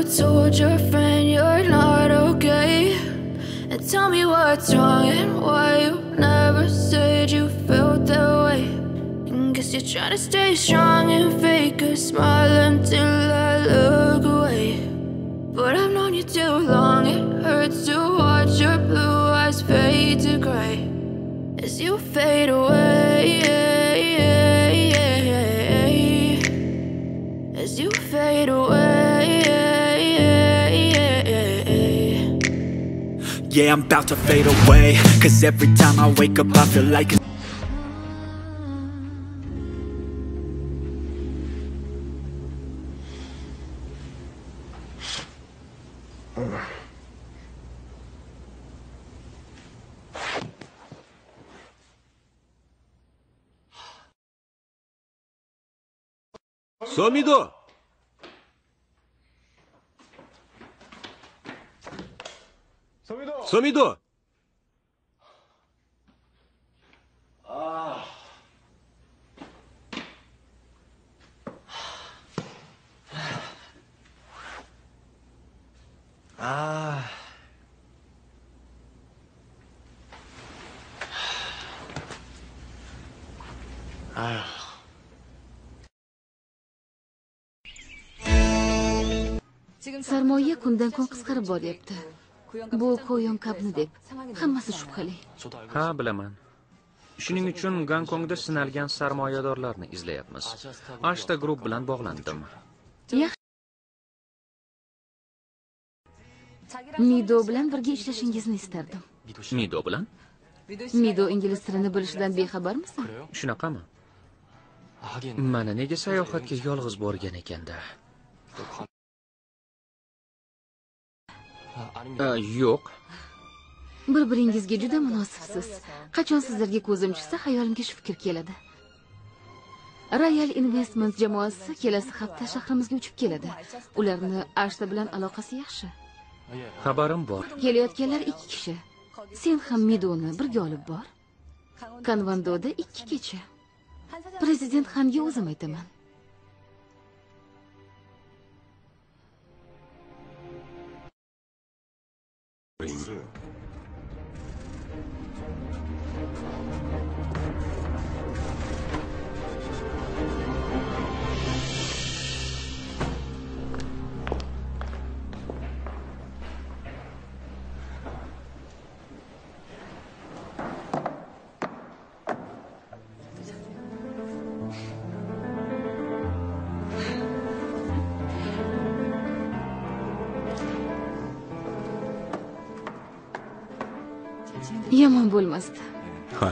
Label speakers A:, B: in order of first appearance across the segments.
A: told your friend you're not okay? And tell me what's wrong and why you never said you felt that way. And guess you're trying to stay strong and fake a smile until I look away. But I've known you too long, it hurts to watch your blue eyes fade to gray as you fade away, as you fade away.
B: Yeah, I'm about to fade away, 'cause every time I wake up I feel like
C: Somido! Somido!
D: Sarmoya kundan kun qisqarib boryapti. Bu ko'yon kabni deb hammasi shubhali.
E: Ha, bilaman. Shuning uchun Gonkongda sinalgan sarmoyadorlarni izlayapmiz. Ashta Group bilan bog'landim.
D: Yaxshi. Mido bilan birga ishlashingizni istardim.
E: Mido bilan?
D: Mido ingliz tilini bilishidan bexabarmisan?
E: Shunaqami? Mana nega sayohatga yolg'iz borgan ekanda? Yo'q.
D: Bir-biringizga juda munosibsiz. Qachon sizlarga ko'zim tushsa, xayolimga shu fikr keladi. Royal Investment jamoasi kelasi hafta shahrimizga uchib keladi. Ularni Ashta bilan aloqasi yaxshi.
E: Xabarim bor.
D: Kelayotganlar 2 kishi. Sen ham Midoni birga olib bor. Kanvandoda 2 kecha. Prezident Xanga o'zim aytaman. Yomon bo'lmasdi.
C: Ha.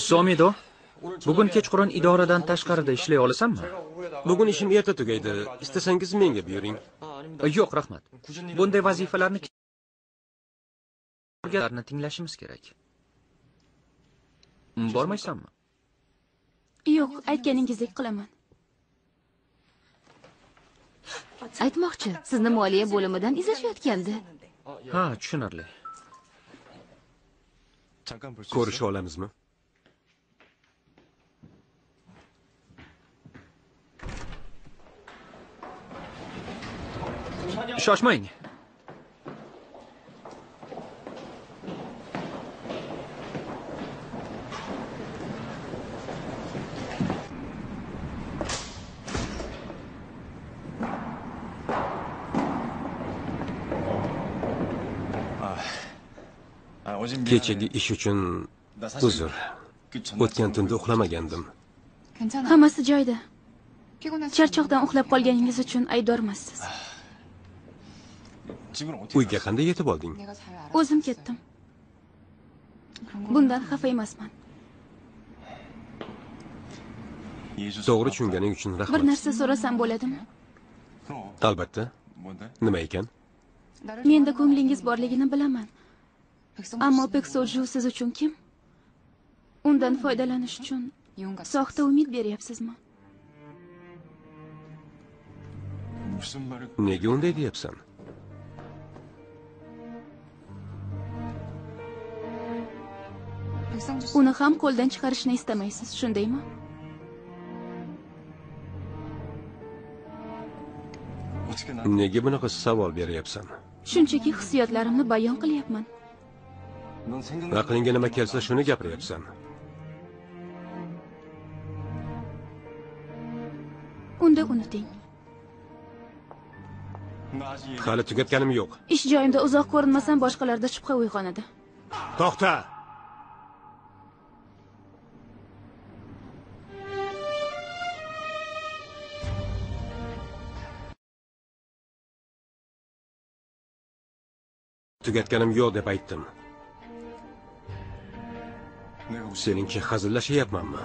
E: Somido, bugun kechqurun idoradan tashqarida ishlay olasanmi?
C: Bugun ishim erta tugaydi. Istasangiz menga buyuring.
E: Yo'q, rahmat. Bunday vazifalarni tinglashimiz kerak. Bormaysanmi?
D: Yo'q, aytganingizdek qilaman. Aytmoqchi, sizni moliya bo'limidan izlashayotgandi.
E: Ha, tushunarli.
C: Ko'risha olamizmi?
E: Shoshmang.
C: Kechagi ish uchun uzr. O'tgan tunda uxlamagandim.
D: Hammasi joyida. Charchoqdan uxlab qolganingiz uchun aybdormisiz.
C: Uyga qanday yetib olding?
D: O'zim ketdim. Bundan xafa emasman.
C: To'g'ri tushunganing uchun rahmat.
D: Bir narsa so'rasam bo'ladimi?
C: Albatta. Nima ekan?
D: Menda ko'nglingiz borligini bilaman. Ammo Peksoju siz uchun kim? Undan foydalanish uchun soxta umid beryapsizmi?
C: Nega unday deyapsan?
F: Uni ham qo'ldan chiqarishni istamaysiz, shundaymi?
C: Nega bunaqa savol beryapsan?
F: Shunchaki hissiyotlarimni bayon qilyapman.
C: Aqlingga nima kelsa shuni gapiryapsan.
F: Unda unuting.
C: Hali tugatganim yo'q.
F: Ish joyimda uzoq ko'rinmasam, boshqalarda shubha uyg'onadi.
C: To'xta! Tugatganim yo'q deb aytdim. Seningcha hazillashyapmanmi?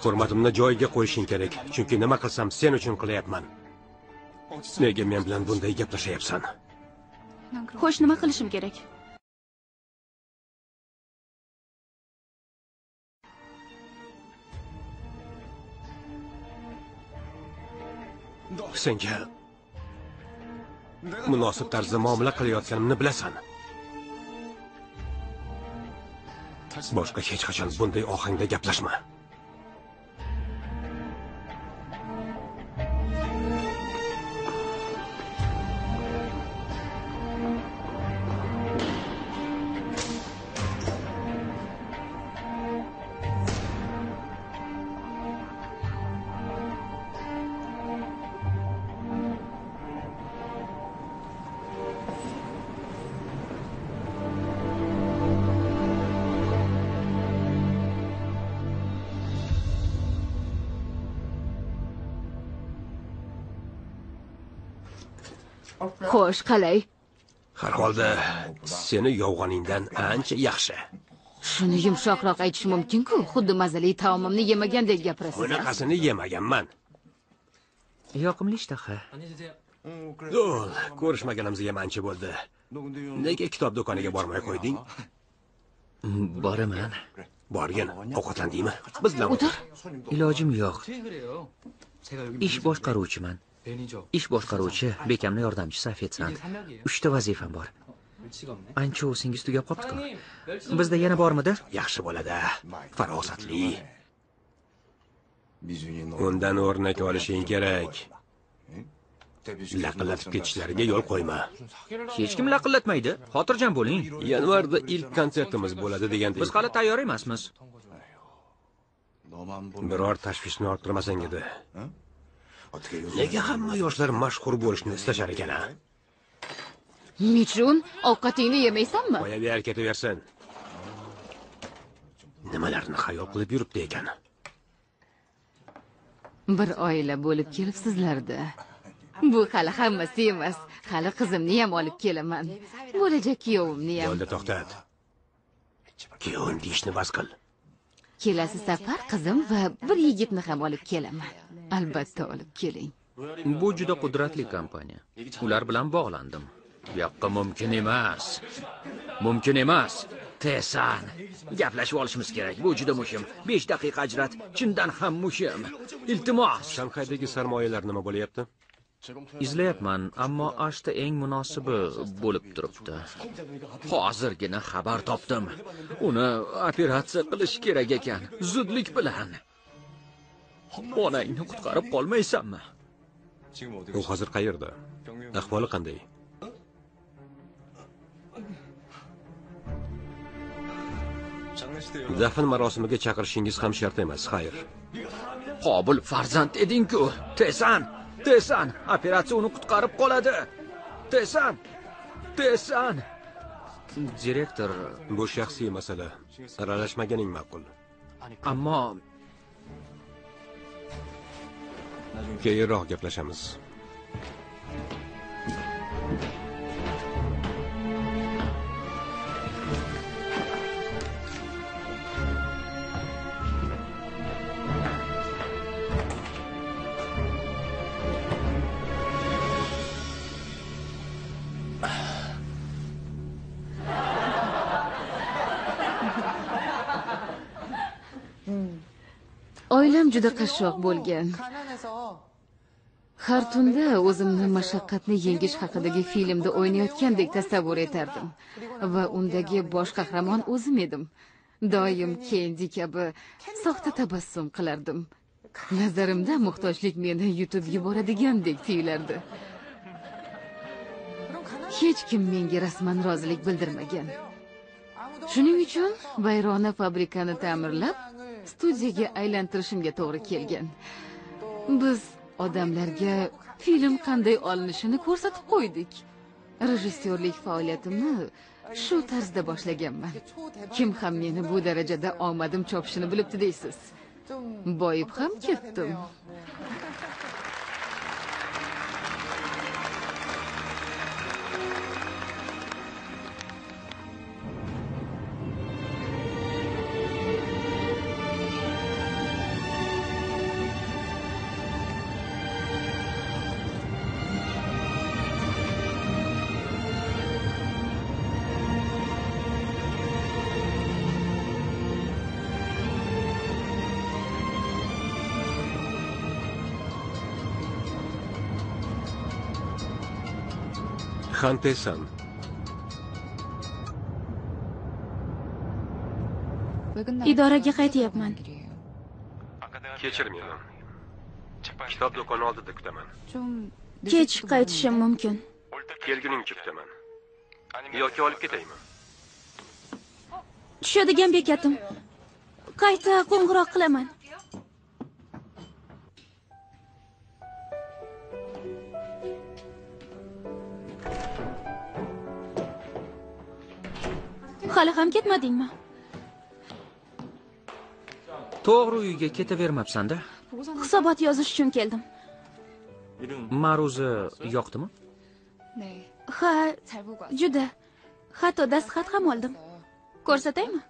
C: Hurmatimni joyiga qo'yishing kerak, chunki nima qilsam sen uchun qilyapman. Nega men bilan bunday gaplashyapsan?
F: Xo'sh, nima qilishim kerak?
C: Senga munosib tarzda muomala qilayotganimni bilasan. Boshqa hech qachon bunday ohangda gaplashma.
D: Xo'sh, qalay?
C: Har holda seni yolg'oningdan ancha yaxshi.
D: Shuni yumshoqroq aytish mumkin-ku, xuddi mazali taomimni yemagandek gapirasiz.
C: Bunaqasini yemaganman.
E: Yoqimli ishtaha.
C: Zo'l, ko'rishmaganimizga ancha bo'ldi. Nega kitob do'koniga bormay qo'yding?
E: Boraman.
C: Borgin, ovqatlandingmi? Biz bilan o'tir.
E: Ilojim yo'q. Ish boshqaruvchiman. Ish boshqaruvchi, bekamni yordamchisi, ofitsiant. 3 ta vazifam bor. Anchovusingiz tugab qopti-ku. Bizda yana bormidi?
C: Yaxshi bo'ladi. Farosatli. Undan o'rnak olishing kerak. Laqillatib ketishlariga yo'l qo'yma.
E: Hech kim laqillatmaydi. Xotirjam bo'ling.
C: Yanvarda ilk konsertimiz bo'ladi degandek.
E: Biz hali tayyor emasmiz.
C: Biror tashvishni orttirmasang edi. Nega hamma yoshlar mashhur bo'lishni istashar ekan-a?
D: Michun, ovqatingni yemaysanmi?
C: Qo'yaver, ketaversin. Nimalarni xayol qilib yuribdi ekan?
D: Bir oila bo'lib kelibsizlarda. Bu hali hammasi emas. Hali qizimni ham olib kelaman. Bo'lajak kuyovimni ham.
C: Bo'ldi, to'xtat. Kuyovim deyishni bas qil.
D: Kelasi safar qizim va bir yigitni ham olib kelaman. Albatta olib keling.
E: Bu juda qudratli kompaniya. Ular bilan bog'landim. Bu yoqqa mumkin emas. Mumkin emas. Tesan. Gaplashib olishimiz kerak. Bu juda muhim. 5 daqiqa ajrat. Chindan ham muhim. Iltimos.
C: Shanxaydagi sarmoyalar nima bo'lyapti?
E: Izlayapman, ammo ashta eng munosibi bo'lib turibdi. Hozirgina xabar topdim. Uni operatsiya qilish kerak ekan, zudlik bilan. Onangni qutqarib qolmaysanmi?
C: U hozir qayerda? Ahvoli qanday? Dafn marosimiga chaqirishingiz ham shart emas, xayr.
E: Qobil farzand eding-ku. Tesan, operatsiya uni qutqarib qoladi. Tesan. Direktor,
C: Bu shaxsiy masala. Aralashmaganing ma'qul.
E: ammo
C: Keyinroq gaplashamiz.
D: Oilam juda qashshoq bo'lgan. Har tunda o'zimni mashaqqatni yengish haqidagi filmda o'ynayotgandek tasavvur etardim va undagi bosh qahramon o'zim edim. Doim Kendi kabi soxta tabassum qilardim. Nazarimda muhtojlik meni yutib yuboradigandek tuyulardi. Hech kim menga rasman rozilik bildirmagan. Shuning uchun vayrona fabrikani ta'mirlab, studiyaga aylantirishimga to'g'ri kelgan. Biz odamlarga film qanday olinishini ko'rsatib qo'ydik. Rejissyorlik faoliyatimni shu tarzda boshlaganman. Kim ham meni bu darajada omadim chopishini bilibdi deysiz. Boyib ham ketdim.
C: Xantesan.
F: Idoraga qaytyapman.
C: Kechir meni. Kitob do'koni oldida kutaman.
F: Kech qaytishim mumkin.
C: Kelguningcha kutaman. Yoki olib ketaymi?
F: Tushadigan bekatim. Qayta qo'ng'iroq qilaman. Hali ham ketmadingmi?
E: To'g'ri uyga ketavermabsan-da.
F: Hisobot yozish uchun keldim.
E: Ma'ruza yoqdimi?
F: Ha, juda. Hatto dastxat ham oldim. Ko'rsataymi?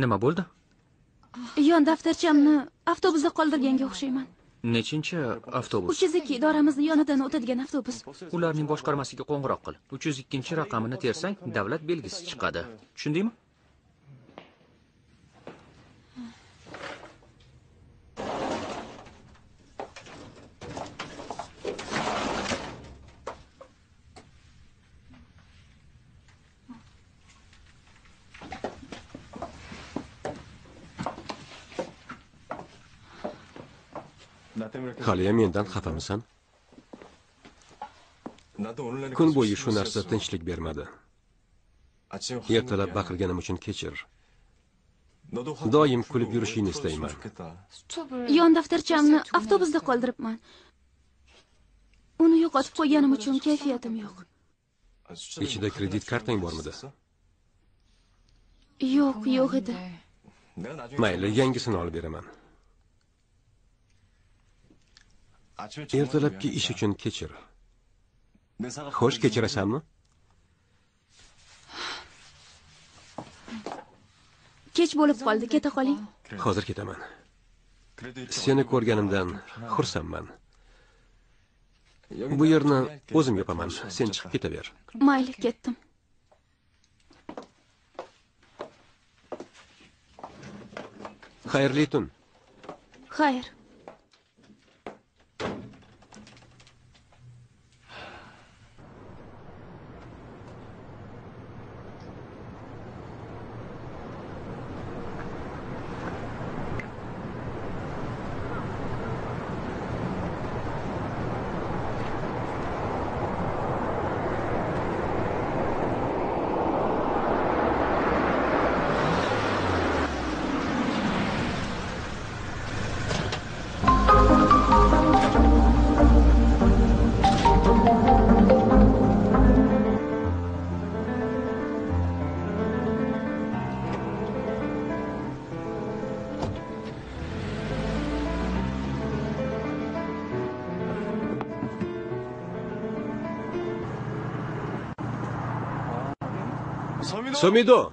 E: Nima bo'ldi?
F: Yon daftarchamni avtobusda qoldirganga o'xshayman.
E: Nechinchi avtobus?
F: 302 idoramizni yonidan o'tadigan avtobus.
E: Ularning boshqarmasiga qo'ng'iroq qil. 302-raqamini tersang, davlat belgisi chiqadi. Tushundingmi?
C: Haliyam mendan xafamisan? Kun bo'yi shu narsa tinchlik bermadi. Ertalab baqirganim uchun kechir. Doim kulib yurishingni istayman.
F: Yon daftarchamni avtobusda qoldiribman. Uni yo'qotib qo'yganim uchun kayfiyatim yo'q.
C: Ichida kredit kartang bormidi?
F: Yo'q edi.
C: Mayli, yangisini olib beraman. Ertalabki ish uchun kechir. Xo'sh, kechirasanmi?
F: Kech bo'lib qoldi, keta qoling.
C: Hozir ketaman. Seni ko'rganimdan xursandman. Bu yerni o'zim yopaman. Sen chiqib ketaver.
F: Mayli, ketdim.
C: Xayrli tun.
F: Xayr.
C: Somido.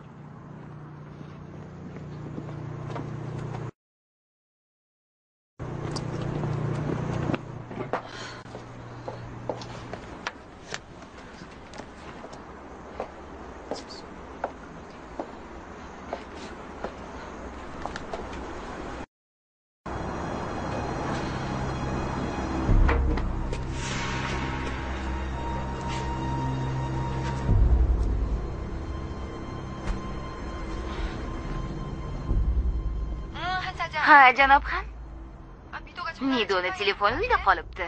D: Ha, janob Xan. Nidoni telefoni uyda qolibdi.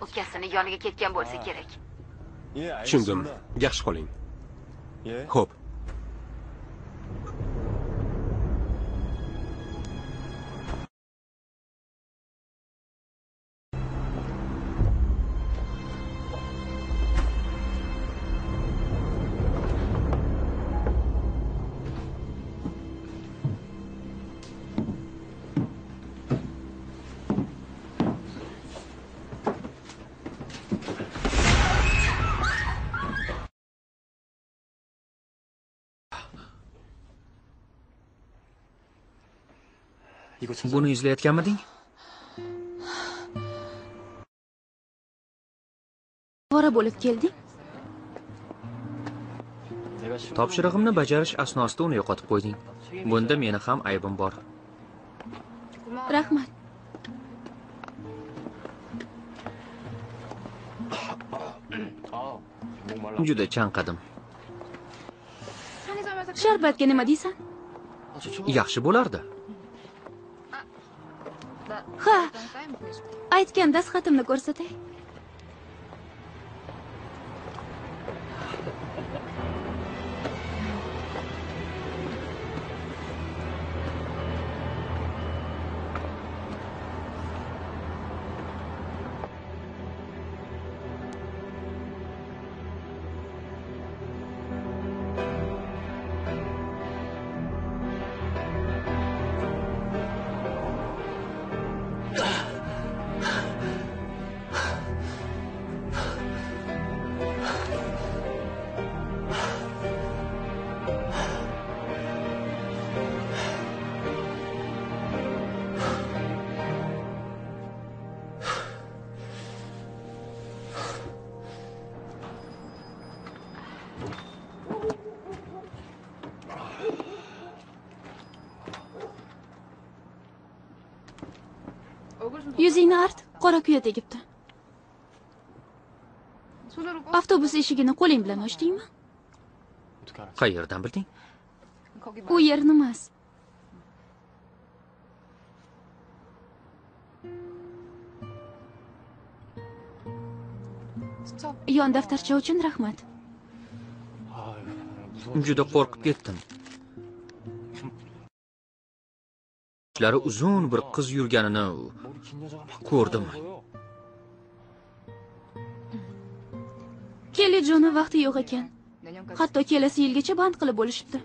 D: Ukasini yoniga ketgan bo'lsa kerak.
C: Tushundim. Yaxshi qoling. Xo'p.
E: Buni izlayotganmiding?
F: Bora bo'lib kelding?
E: Topshirig'imni bajarish asnosida uni yo'qotib qo'yding. Bunda meni ham aybim bor.
F: Rahmat.
E: Juda chanqadim.
F: Sharbatga nima deysan?
E: Yaxshi bo'lardi.
F: Ha, aytgan dastxatimni ko'rsatay. Yuzingni art, qora kuya tegibdi. Avtobus eshigini qo'ling bilan ochdingmi?
E: Qayerdan bilding?
F: U yerni emas. Yon daftarcha uchun rahmat.
E: Juda qo'rqib ketdim. Ishlari uzun bir qiz yurganini ko'rdim.
F: Kelli-joni vaqti yo'q ekan. Hatto kelasi yilgacha band qilib bo'lishibdi.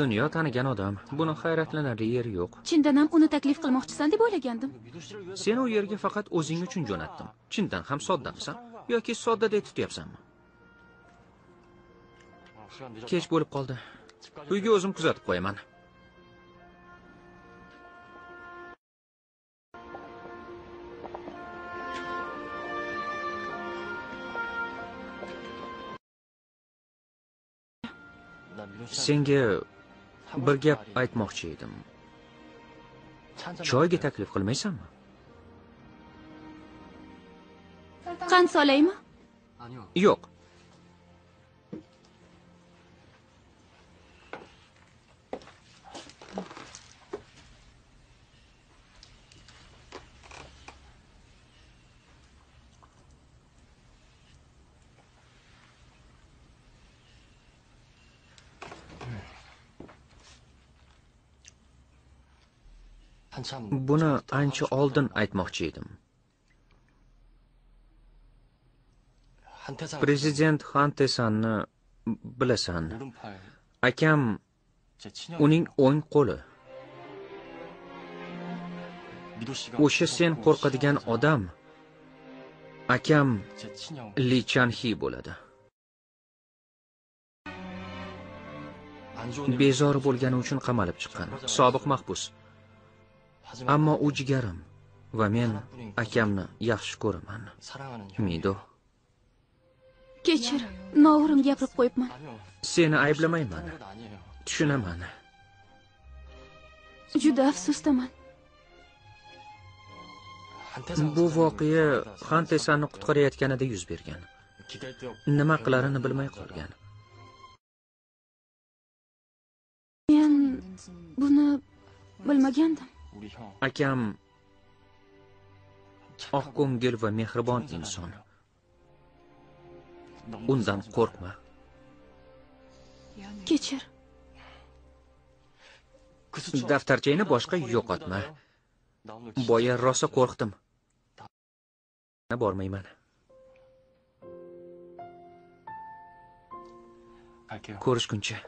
E: Dunyo tanigan odam. Buni hayratlanarli yeri yo'q.
F: Chindan ham uni taklif qilmoqchisan deb o'ylagandim.
E: Seni u yerga faqat o'zing uchun jo'natdim. Chindan ham soddamisan yoki soddadek tutyapsanmi? Kech bo'lib qoldi. Uyga o'zim kuzatib qo'yaman. Senga bir gap aytmoqchi edim. Choyga taklif qilmaysanmi?
F: Qand solaymi?
E: Yo'q. Buni ancha oldin aytmoqchi edim. Prezident Xantesanni bilasan. Akam uning o'ng qo'li. O'sha sen qo'rqadigan odam akam Li Chanxi bo'ladi. Bezori bo'lgani uchun qamalib chiqqan. Sobiq mahbus. Ammo u jigarim va men akamni yaxshi ko'raman. Mido.
F: Kechir, noo'rin gapirib qo'yibman.
E: Seni ayblamayman. Tushunaman.
F: Juda afsusdaman.
E: Bu voqea Xantesanni qutqarayotganida yuz bergan. Nima qilarini bilmay qolgan.
F: Men buni bilmagandim.
E: Akam oqko'ngil va mehribon inson. Undan qo'rqma.
F: Kechir.
E: Daftarchangni boshqa yo'qotma. Boya rosa qo'rqdim. Bormayman. Ko'rishguncha.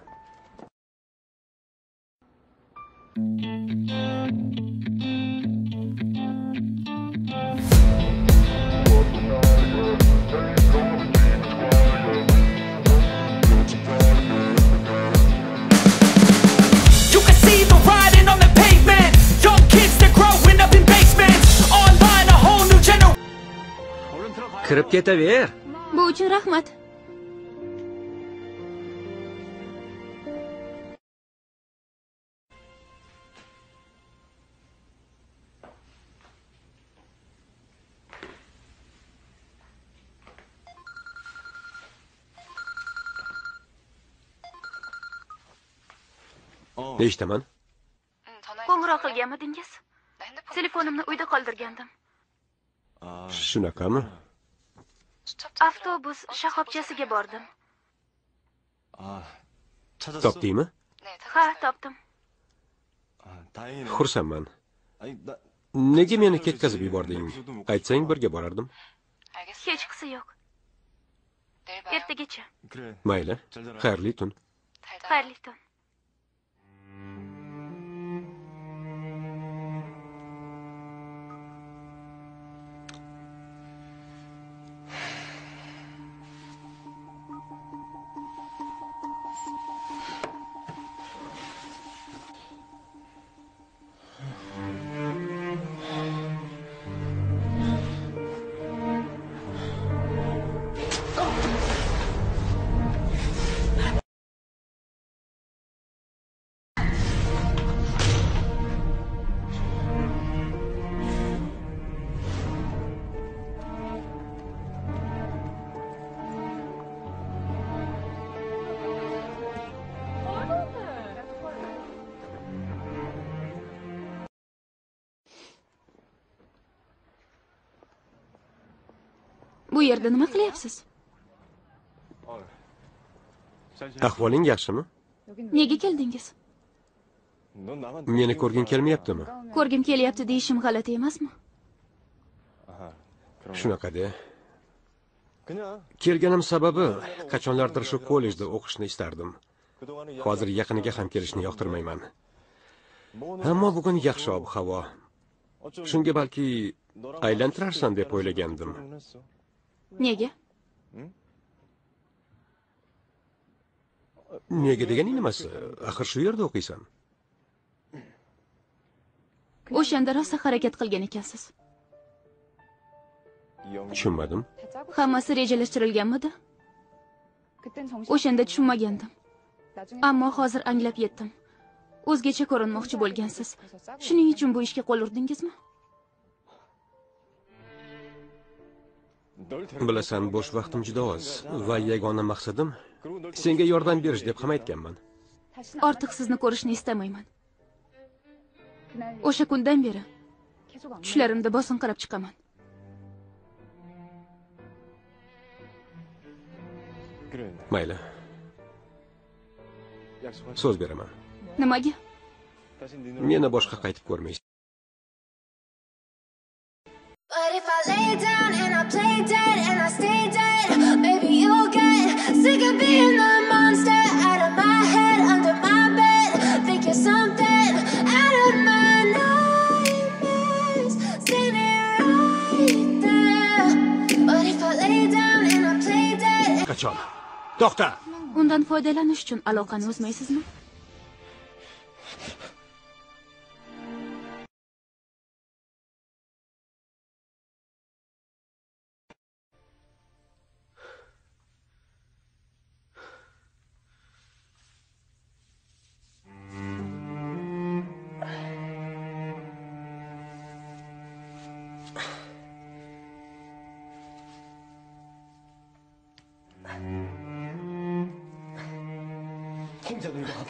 E: Kirib ketaver.
F: Bu uchun rahmat.
C: Eshitaman.
F: Qo'ng'iroq qilganmidingiz? Telefonimni uyda qoldirgandim.
C: Shunaqami?
F: Avtobus shoxobchasiga bordim.
C: Topdingmi?
F: Ha, topdim.
C: Xursandman. Nega meni ketkazib yubording? Aytsang birga borardim.
F: Hechqisi yo'q. Ertagacha.
C: Mayli. Xayrli tun.
F: Xayrli tun. Bu yerda nima qilyapsiz?
C: Ahvoling yaxshimi?
F: Nega keldingiz?
C: Meni ko'rging kelmayaptimi?
F: Ko'rgim kelyapti deyishim g'alati emasmi?
C: Shunaqa-da. Kelganim sababi qachonlardir shu kollejda o'qishni istardim. Hozir yaqiniga ham kelishni yoqtirmayman. Ammo bugun yaxshi ob-havo. Shunga balki aylantirarsan deb o'ylagandim.
F: Nega?
C: Nega deganing nimasi? Axir shu yerda o'qiysan.
F: O'shanda rosa harakat qilgan ekansiz.
C: Tushunmadim.
F: Hammasi rejalashtirilganmidi? O'shanda tushunmagandim. Ammo hozir anglab yetdim. O'zgacha ko'rinmoqchi bo'lgansiz. Shuning uchun bu ishga qo'l urdingizmi?
C: Bilasan, bo'sh vaqtim juda oz va yagona maqsadim senga yordam berish deb ham aytganman.
F: Ortiq sizni ko'rishni istamayman. O'sha kundan beri tushlarimda bosinqirab chiqaman.
C: Mayli. So'z beraman.
F: Nimaga?
C: Meni boshqa qaytib ko'rmaysiz.
A: But if I lay down and I play dead and I stay dead, maybe you'll get sick of being the monster out of my head, under my bed. Think you're something out of my nightmares, standing right there. But if I lay down and I play dead.
C: Qachon? To'xta.
F: Undan foydalanish uchun aloqani uzmaysizmi?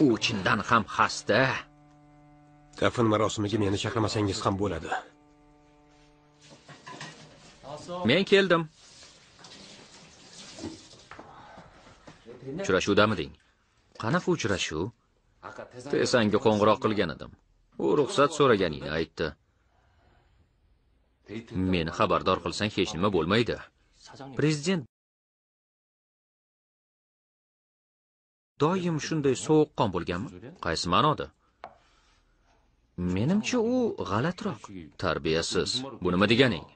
E: U chindan ham xasta.
C: Dafn marosimiga meni chaqirmasangiz ham bo'ladi.
E: Men keldim. Uchrashuvdamiding? Qanaqa uchrashuv? Tesanga qo'ng'iroq qilgan edim. U ruxsat so'raganingni aytdi. Meni xabardor qilsang hech nima bo'lmaydi. Prezident doim shunday sovuqqon bo'lganmi? Qaysi ma'noda? Menimcha u g'alatiroq, tarbiyasiz. Bu nima deganing?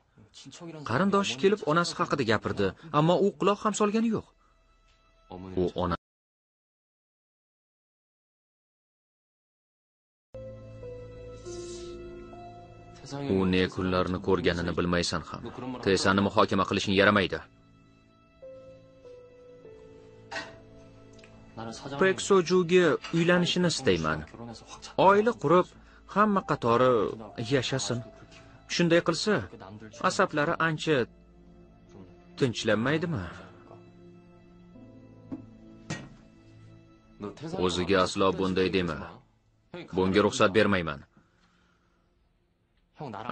E: Qarindoshi kelib onasi haqida gapirdi, ammo u quloq ham solgani yo'q. U ona u ne kunlarni ko'rganini bilmaysan ham. Tesani muhokama qilishing yaramaydi. Peksojuga uylanishini istayman. Oila qurib, hamma qatori yashasin. Shunday qilsa, asablari ancha tinchlanmaydimi? O'ziga aslo bunday dema. Bunga ruxsat bermayman.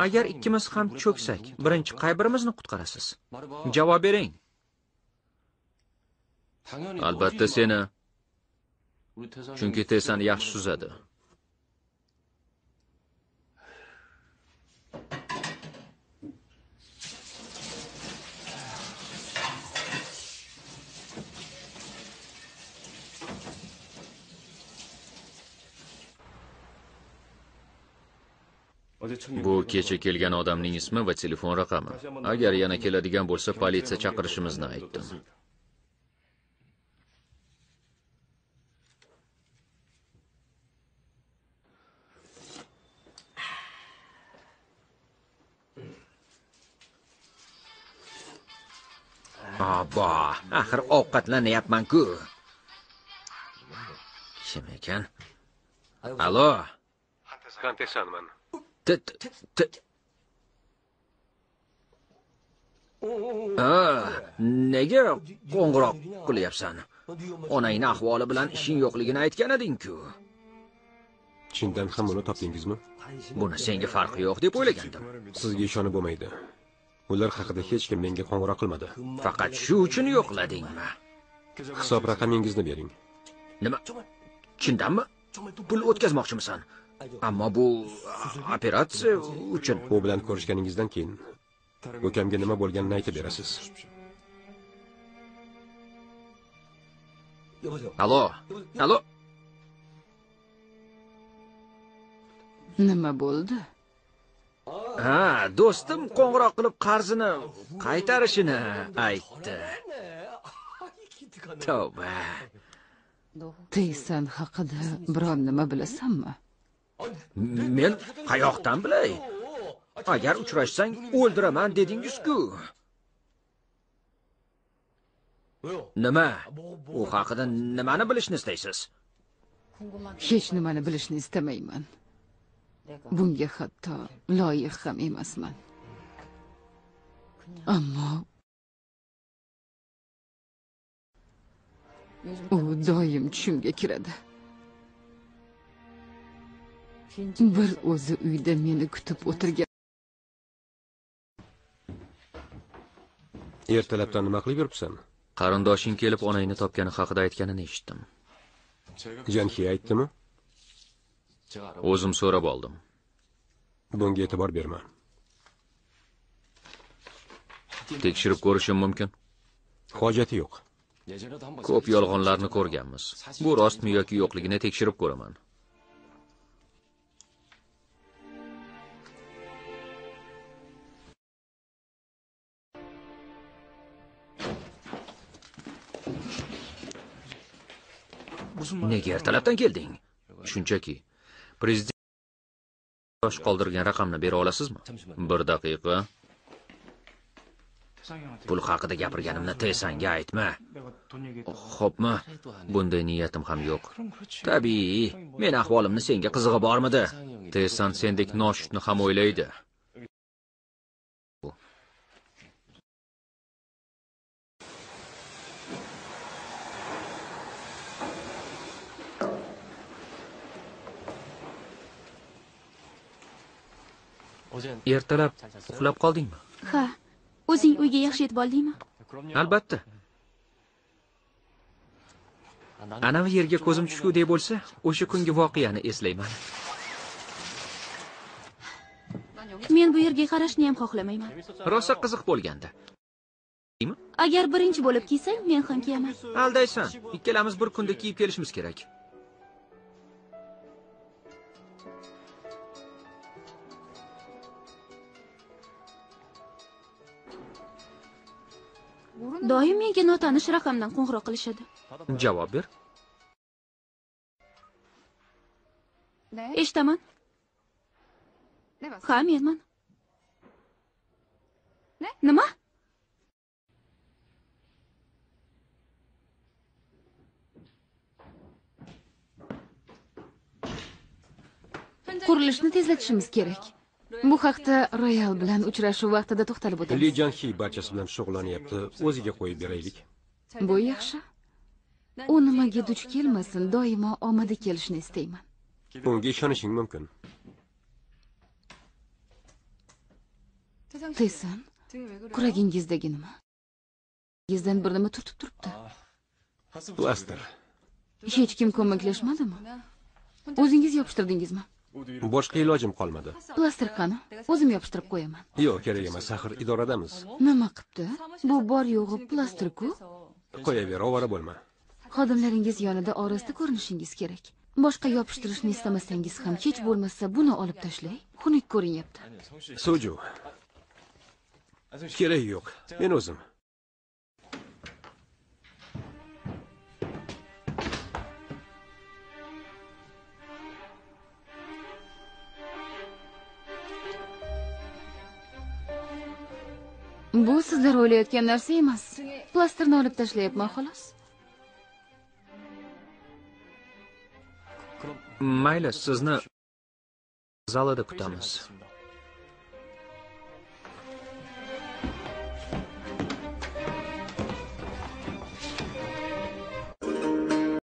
E: Agar ikkimiz ham cho'ksak, birinchi qay birimizni qutqarasiz? Javob bering. Albatta seni. Chunki Tesani yaxshi suzadi. Bu kecha kelgan odamning ismi va telefon raqami. Agar yana keladigan bo'lsa, politsiya chaqirishimizni aytdim. Abo, axir ovqatlanyapman-ku. Kim ekan? Alo.
C: Kantesanman.
E: Nega qo'ng'iroq qilyapsan? Onangning ahvoli bilan ishing yo'qligini aytgan eding-ku.
C: Chindan ham uni topdingizmi?
E: Buni senga farqi yo'q deb o'ylagandim.
C: Sizga ishonib bo'lmaydi. Ular haqida hech kim menga qo'ng'iroq qilmadi.
E: Faqat shu uchun yo'qladingmi?
C: Hisob raqamingizni bering.
E: Nima? Chindanmi? Pul o'tkazmoqchimisan? Ammo bu operatsiya uchun.
C: U bilan ko'rishganingizdan keyin ukamga nima bo'lganini aytib berasiz.
E: Alo. Alo.
D: Nima bo'ldi?
E: Ha, do'stim qo'ng'iroq qilib qarzini qaytarishini aytdi. Tavba.
D: Teysan haqida biror nima bilasanmi?
E: Men qayoqdan bilay? Agar uchrashsang o'ldiraman dedingiz-ku. Nima? U haqida nimani bilishni istaysiz?
D: Hech nimani bilishni istamayman. Bunga hatto loyiq ham emasman. Ammo u doim tushimga kiradi. Bir o'zi uyda meni kutib o'tirgan.
C: Ertalabdan nima qilib yuribsan?
E: Qarindoshing kelib onangni topgani haqida aytganini eshitdim.
C: Janhi aytdimi?
E: O'zim so'rab oldim.
C: Bunga e'tibor berma.
E: Tekshirib ko'rishim mumkin.
C: Hojati yo'q.
E: Ko'p yolg'onlarni ko'rganmiz. Bu rostmi yoki yo'qligini tekshirib ko'raman. Nega ertalabdan kelding? Shunchaki prezident yosh qoldirgan raqamni bera olasizmi? 1 daqiqa. Pul haqida gapirganimni Tesanga aytma. Xo'pmi? Bunday niyatim ham yo'q. Tabiiy, men ahvolimni senga qizig'i bormidi? Tesan sendek noshudni ham o'ylaydi. Ertalab uxlab qoldingmi?
F: Ha, o'zing uyga yaxshi yetib oldingmi?
E: Albatta. Anavi yerga ko'zim tushgudek bo'lsa, o'sha kungi voqeani eslayman.
F: Men bu yerga qarashni ham xohlamayman.
E: Rosa qiziq bo'lganda.
F: Agar birinchi bo'lib kiysang, men ham kiyaman.
E: Aldaysan. Ikkalamiz bir kunda kiyib kelishimiz kerak.
F: Doim menga notanish raqamdan qo'ng'iroq qilishadi.
E: Javob ber.
F: Eshitaman. Ha, menman. Nima?
D: Qurilishni tezlatishimiz kerak. Bu haqda Royal bilan uchrashuv vaqtida to'xtalib o'tamiz.
C: Li Janxi barchasi bilan shug'ullanyapti. O'ziga qo'yib beraylik.
D: Bu yaxshi. U nimaga duch kelmasin, doimo omadi kelishni istayman.
C: Bunga ishonishing mumkin.
D: Tayson, kuragingizdagi nima? Yingizdan bir nima turtib turibdi.
C: Plaster.
D: Hech kim ko'maklashmadimi? O'zingiz yopishtirdingizmi?
C: Boshqa ilojim qolmadi.
D: Plaster qani? O'zim yopishtirib qo'yaman.
C: Yo'q, kerak emas. Axir idoradamiz.
D: Nima qipti? Bu bor yo'g'i plaster-ku.
C: Qo'yaver, ovora bo'lma.
D: Xodimlaringiz yonida orasida ko'rinishingiz kerak. Boshqa yopishtirishni istamasangiz ham hech bo'lmasa buni olib tashlay. Xunuk ko'rinyapti.
C: Soju. Kerak yo'q. Men o'zim.
D: Bu sizlar o'ylayotgan narsa emas. Plasterni olib tashlayapman xolos.
E: Mayli, sizni zalida kutamiz.